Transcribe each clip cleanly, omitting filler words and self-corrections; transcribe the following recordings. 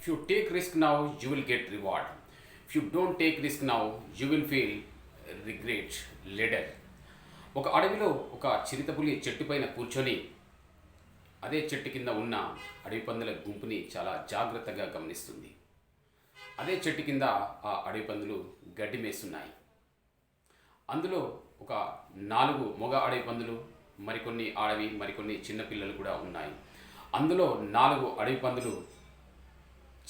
If you take risk now, you will get reward. If you don't take risk now, you will feel regret later. ఒక అడవిలో ఒక చిరుతపులి చెట్టు పైన కూర్చొని అదే చెట్టు కింద ఉన్న అడవి పందుల గుంపుని చాలా జాగ్రత్తగా గమనిస్తుంది. అదే చెట్టు కింద ఆ అడవి పందులు గడ్డి మేస్తున్నాయి. అందులో ఒక 4 మగ అడవి పందులు, మరికొన్ని ఆడవి, మరికొన్ని చిన్నపిల్లలు కూడా ఉన్నాయి. అందులో 4 అడవి పందులు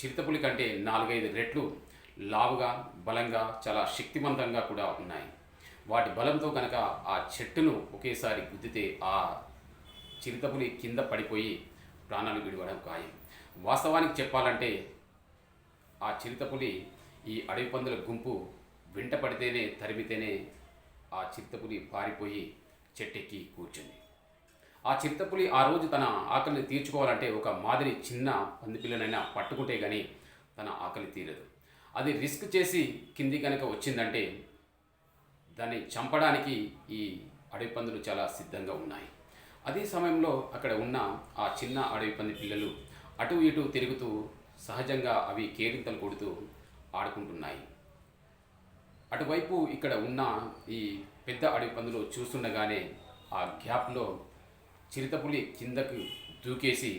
చిరుతపులి కంటే 4-5 రెట్లు లావుగా, బలంగా, చాలా శక్తివంతంగా కూడా ఉన్నాయి. వాటి బలంతో కనుక ఆ చెట్టును ఒకేసారి గుద్దితే ఆ చిరుతపులి కింద పడిపోయి ప్రాణాలు విడివడం ఖాయం. వాస్తవానికి చెప్పాలంటే ఆ చిరుతపులి ఈ అడవి పందుల గుంపు వెంట పడితేనే, తరిమితేనే ఆ చిరుతపులి పారిపోయి చెట్టెక్కి కూర్చుంది. ఆ చిరుతపులి ఆ రోజు తన ఆకలిని తీర్చుకోవాలంటే ఒక మాదిరి చిన్న పందిపిల్లనైనా పట్టుకుంటే కానీ తన ఆకలి తీరదు. అది రిస్క్ చేసి కింది కనుక వచ్చిందంటే దాన్ని చంపడానికి ఈ అడవి పందులు చాలా సిద్ధంగా ఉన్నాయి. అదే సమయంలో అక్కడ ఉన్న ఆ చిన్న అడవి పంది పిల్లలు అటు ఇటు తిరుగుతూ సహజంగా అవి కేరింతలు కొడుతూ ఆడుకుంటున్నాయి. అటువైపు ఇక్కడ ఉన్న ఈ పెద్ద అడవి పందులు చూస్తుండగానే ఆ గ్యాప్లో చిరుతపులి కిందకు దూకేసి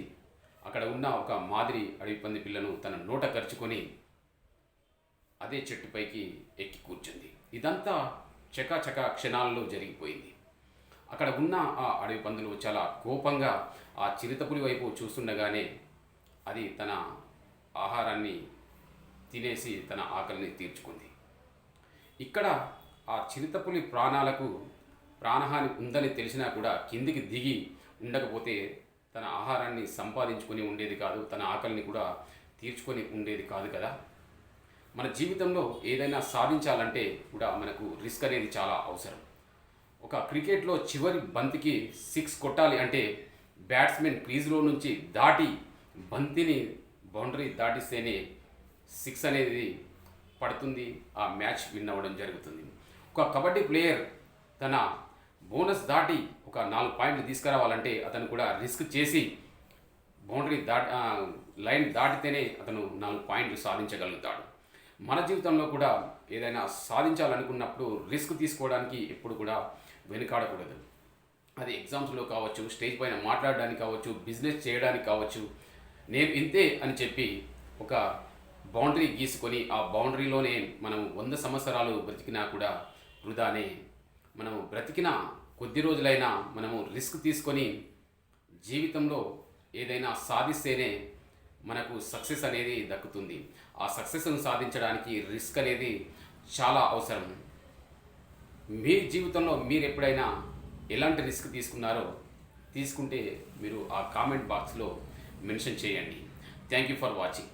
అక్కడ ఉన్న ఒక మాదిరి అడవి పంది పిల్లను తన నోట కరుచుకొని అదే చెట్టుపైకి ఎక్కి కూర్చుంది. ఇదంతా చకాచక క్షణాల్లో జరిగిపోయింది. అక్కడ ఉన్న ఆ అడవి పందులు చాలా కోపంగా ఆ చిరుతపులి వైపు చూస్తుండగానే అది తన ఆహారాన్ని తినేసి తన ఆకలిని తీర్చుకుంది. ఇక్కడ ఆ చిరుతపులి ప్రాణహాని ఉందని తెలిసినా కూడా కిందికి దిగి ఉండకపోతే తన ఆహారాన్ని సంపాదించుకొని ఉండేది కాదు, తన ఆకలిని కూడా తీర్చుకొని ఉండేది కాదు కదా. మన జీవితంలో ఏదైనా సాధించాలంటే కూడా మనకు రిస్క్ అనేది చాలా అవసరం. ఒక క్రికెట్లో చివరి బంతికి 6 కొట్టాలి అంటే బ్యాట్స్మెన్ క్రీజ్లో నుంచి దాటి బంతిని బౌండరీ దాటిస్తేనే 6 అనేది పడుతుంది, ఆ మ్యాచ్ విన్ అవ్వడం జరుగుతుంది. ఒక కబడ్డీ ప్లేయర్ తన బోనస్ దాటి ఒక 4 పాయింట్లు తీసుకురావాలంటే అతను కూడా రిస్క్ చేసి బౌండరీ లైన్ దాటితేనే అతను 4 పాయింట్లు సాధించగలుగుతాడు. మన జీవితంలో కూడా ఏదైనా సాధించాలనుకున్నప్పుడు రిస్క్ తీసుకోవడానికి ఎప్పుడు కూడా వెనుకాడకూడదు. అది ఎగ్జామ్స్లో కావచ్చు, స్టేజ్ పైన మాట్లాడడానికి కావచ్చు, బిజినెస్ చేయడానికి కావచ్చు. నేను ఇంతే అని చెప్పి ఒక బౌండరీ గీసుకొని ఆ బౌండరీలోనే మనం 100 సంవత్సరాలు బ్రతికినా కూడా వృధానే. మనము బ్రతికిన కొద్ది రోజులైనా మనము రిస్క్ తీసుకొని జీవితంలో ఏదైనా సాధిస్తేనే మనకు సక్సెస్ అనేది దక్కుతుంది. ఆ సక్సెస్ను సాధించడానికి రిస్క్ అనేది చాలా అవసరం. మీ జీవితంలో మీరు ఎప్పుడైనా ఎలాంటి రిస్క్ తీసుకుంటే మీరు ఆ కామెంట్ బాక్స్లో మెన్షన్ చేయండి. Thank you for watching.